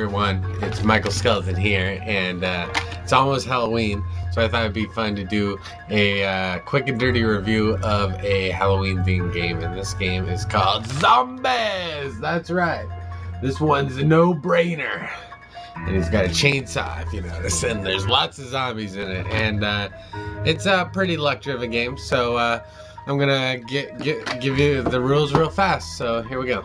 everyone, it's Michael Skeleton here, and it's almost Halloween, so I thought it'd be fun to do a quick and dirty review of a Halloween-themed game, and this game is called Zombies! That's right, this one's a no-brainer, and he's got a chainsaw, if you notice, and there's lots of zombies in it, and it's a pretty luck-driven game, so I'm gonna give you the rules real fast, so here we go.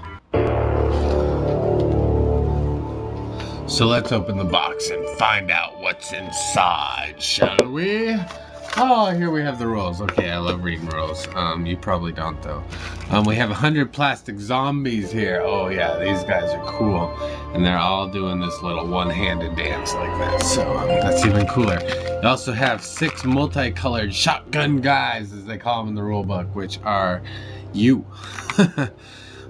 So let's open the box and find out what's inside, shall we? Oh, here we have the rules. Okay, I love reading rules. You probably don't though. We have 100 plastic zombies here. Oh yeah, these guys are cool. And they're all doing this little one-handed dance like that. So that's even cooler. You also have 6 multicolored shotgun guys, as they call them in the rule book, which are you.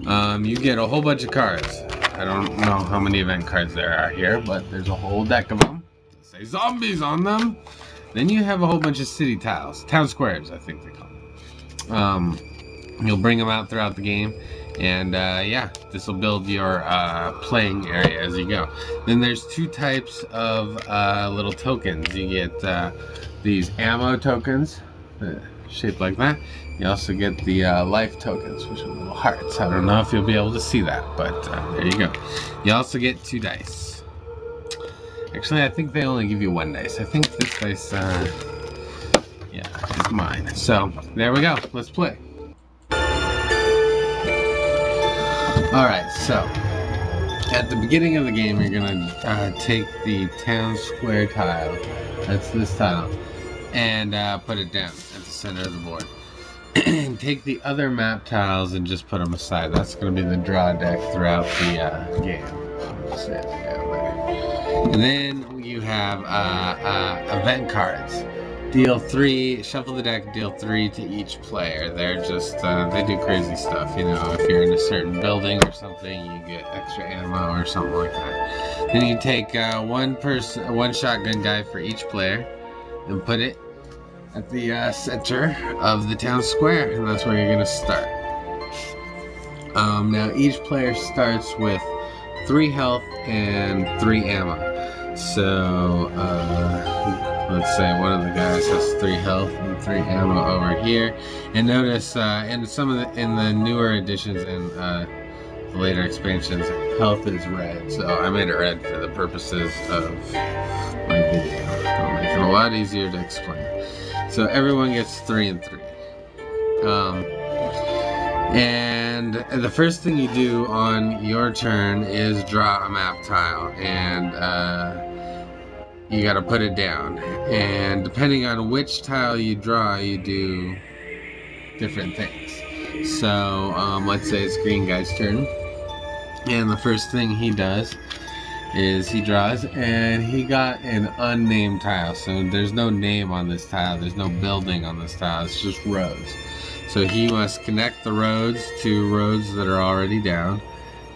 You get a whole bunch of cards. I don't know how many event cards there are here, but there's a whole deck of them. Say zombies on them. Then you have a whole bunch of city tiles. Town squares, I think they call them. You'll bring them out throughout the game. And yeah, this will build your playing area as you go. Then there's 2 types of little tokens. You get these ammo tokens, shaped like that. You also get the life tokens, which are little hearts. I don't know if you'll be able to see that, but there you go. You also get 2 dice. Actually, I think they only give you 1 dice. I think this dice, yeah, is mine. So, there we go. Let's play. Alright, so, at the beginning of the game, you're going to take the town square tile, that's this tile, and put it down at the center of the board. And take the other map tiles and just put them aside. That's going to be the draw deck throughout the game. And then you have event cards. Deal 3, shuffle the deck, deal 3 to each player. They're just, they do crazy stuff. You know, if you're in a certain building or something, you get extra ammo or something like that. Then you take one shotgun guy for each player and put it at the center of the town square, and that's where you're going to start. Now each player starts with 3 health and 3 ammo. So let's say one of the guys has 3 health and 3 ammo over here. And notice in the newer editions and the later expansions, health is red. So I made it red for the purposes of my video. It'll make it a lot easier to explain. So everyone gets 3 and 3. And the first thing you do on your turn is draw a map tile, and you gotta put it down. And depending on which tile you draw, you do different things. So let's say it's green guy's turn, and the first thing he does is he draws, and he got an unnamed tile. So there's no name on this tile, there's no building on this tile, it's just roads. So he must connect the roads to roads that are already down,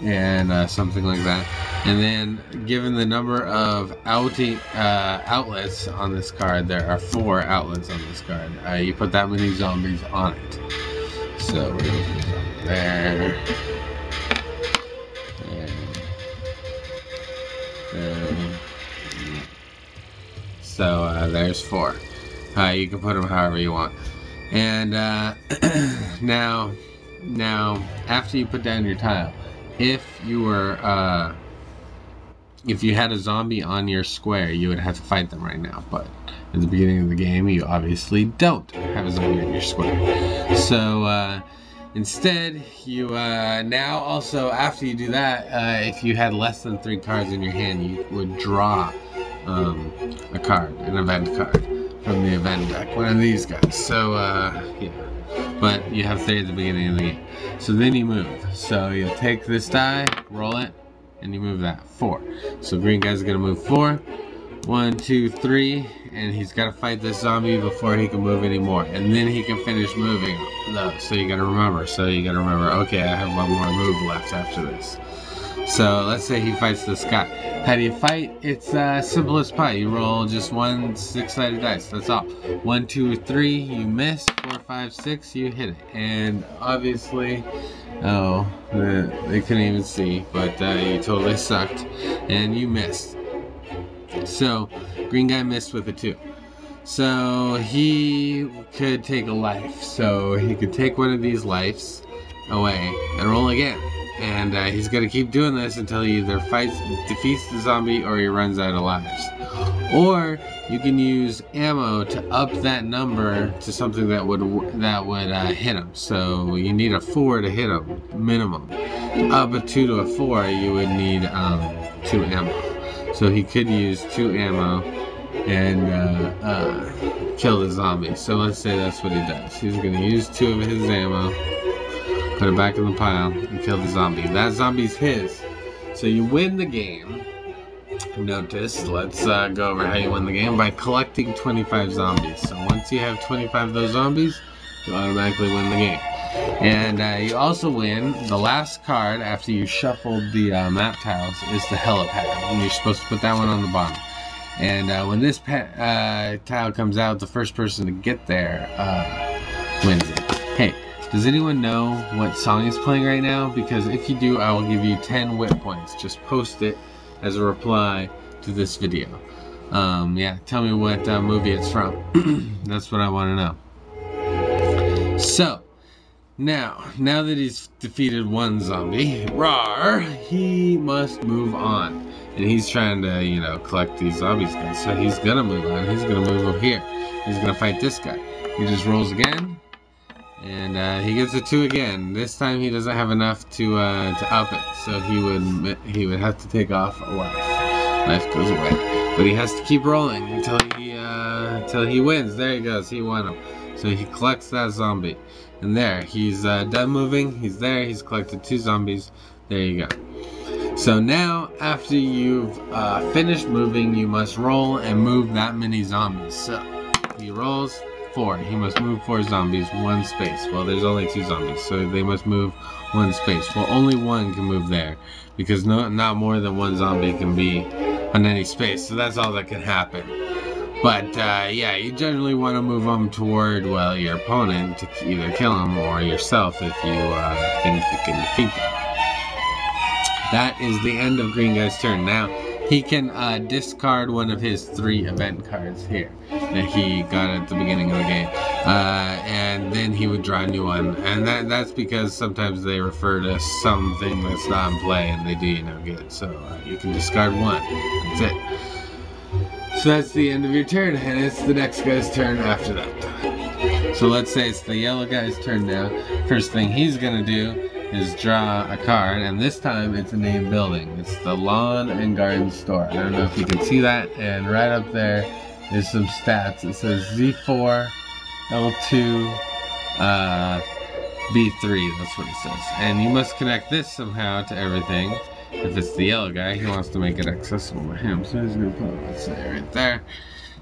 and something like that. And then given the number of outlets on this card, there are 4 outlets on this card. You put that many zombies on it. So we're going to put there. So there's 4. You can put them however you want. And now after you put down your tile, if you had a zombie on your square, you would have to fight them right now. But at the beginning of the game, you obviously don't have a zombie on your square. So instead, you now also, after you do that, if you had less than 3 cards in your hand, you would draw a card, an event card, from the event deck, one of these guys. So yeah, but you have 3 at the beginning of the game. So then you move. So you'll take this die, roll it, and you move that 4. So green guy's gonna move 4. 1, 2, 3, and he's got to fight this zombie before he can move anymore, and then he can finish moving. So you got to remember. Okay, I have 1 more move left after this. So let's say he fights this guy. How do you fight? It's simple as pie. You roll just 1 6-sided dice. That's all. 1, 2, 3, you miss. 4, 5, 6, you hit it. And obviously, Oh, they couldn't even see, but you totally sucked, and you missed. So, green guy missed with a 2. So, he could take a life. So, he could take one of these lives away and roll again. And he's going to keep doing this until he either defeats the zombie, or he runs out of lives. Or you can use ammo to up that number to something that would hit him. So you need a 4 to hit him minimum. Up a 2 to a 4, you would need 2 ammo. So he could use 2 ammo and kill the zombie. So let's say that's what he does. He's going to use 2 of his ammo, put it back in the pile, and kill the zombie. That zombie's his. So you win the game. Notice, let's go over how you win the game by collecting 25 zombies. So once you have 25 of those zombies, you automatically win the game. And you also win the last card after you shuffled the map tiles is the helipad. And you're supposed to put that one on the bottom. And when this tile comes out, the first person to get there wins it. Hey, does anyone know what song is playing right now? Because if you do, I will give you 10 whip points. Just post it as a reply to this video. Yeah, tell me what movie it's from. That's what I want to know. So, now that he's defeated one zombie, rawr, he must move on. And he's trying to, collect these zombies guys. So he's gonna move on. He's gonna move over here. He's gonna fight this guy. He just rolls again. And he gets a 2 again. This time he doesn't have enough to up it, so he would have to take off a life. Life goes away, but he has to keep rolling until he wins. There he goes. He won him. So he collects that zombie, and there he's done moving. He's there. He's collected 2 zombies. There you go. So now, after you've finished moving, you must roll and move that many zombies. So he rolls. 4. He must move 4 zombies, 1 space. Well, there's only 2 zombies, so they must move 1 space. Well, only 1 can move there, because not more than 1 zombie can be on any space. So that's all that can happen. But yeah, you generally want to move them toward, well, your opponent to either kill him or yourself if you think you can defeat them. That is the end of Green Guy's turn. Now, he can discard one of his 3 event cards here that he got at the beginning of the game. And then he would draw a new one. And that's because sometimes they refer to something that's not in play and they do you no good. So you can discard 1. That's it. So that's the end of your turn, and it's the next guy's turn after that. So let's say it's the yellow guy's turn now. First thing he's going to do is draw a card, and this time it's a named building. It's the Lawn and Garden Store. I don't know if you can see that, and right up there is some stats. It says Z4, L2, B3, that's what it says. And you must connect this somehow to everything. If it's the yellow guy, he wants to make it accessible to him, so he's going to put it, let's say, right there.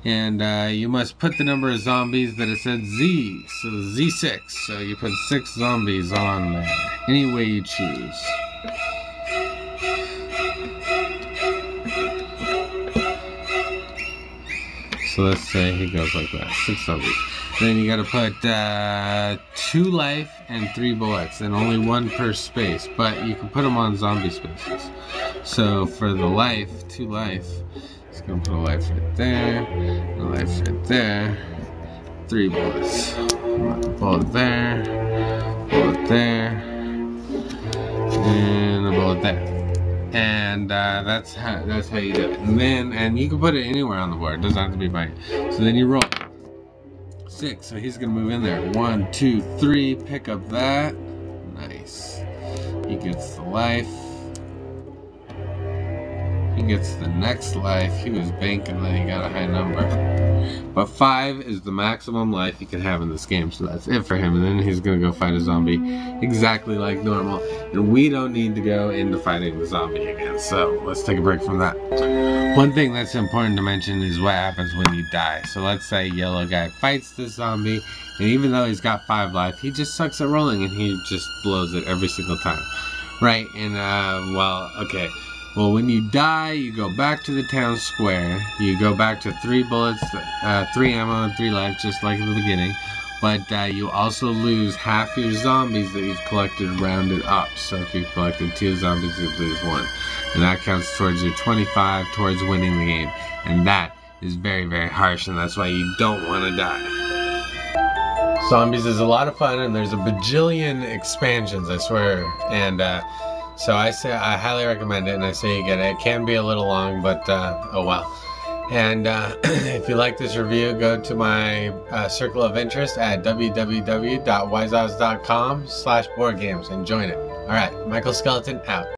And you must put the number of zombies that it said Z, so Z6. So you put 6 zombies on there, any way you choose. So let's say he goes like that, 6 zombies. Then you gotta put 2 life and 3 bullets, and only 1 per space, but you can put them on zombie spaces. So for the life, 2 life, it's gonna put a life right there, a life right there, 3 bullets. Bullet there, and a bullet there. And that's how you do it. And you can put it anywhere on the board. It doesn't have to be by you. So then you roll 6. So he's gonna move in there. 1, 2, 3. Pick up that. Nice. He gets the life. He gets the next life. He was banking that he got a high number. But 5 is the maximum life he can have in this game, so that's it for him. And then he's gonna go fight a zombie exactly like normal. And we don't need to go into fighting the zombie again, so let's take a break from that. One thing that's important to mention is what happens when you die. So let's say yellow guy fights the zombie, and even though he's got 5 life, he just sucks at rolling and he just blows it every single time. Right, and well, when you die, you go back to the town square. You go back to 3 bullets, 3 ammo, and 3 life, just like at the beginning. but you also lose half your zombies that you've collected rounded up. So if you've collected 2 zombies, you lose 1. And that counts towards your 25 towards winning the game. And that is very, very harsh, and that's why you don't want to die. Zombies is a lot of fun, and there's a bajillion expansions, I swear. And so I highly recommend it, and I say you get it. It can be a little long, but oh well. And if you like this review, go to my circle of interest at www.wiseoz.com/boardgames and join it. Alright, Michael Skeleton out.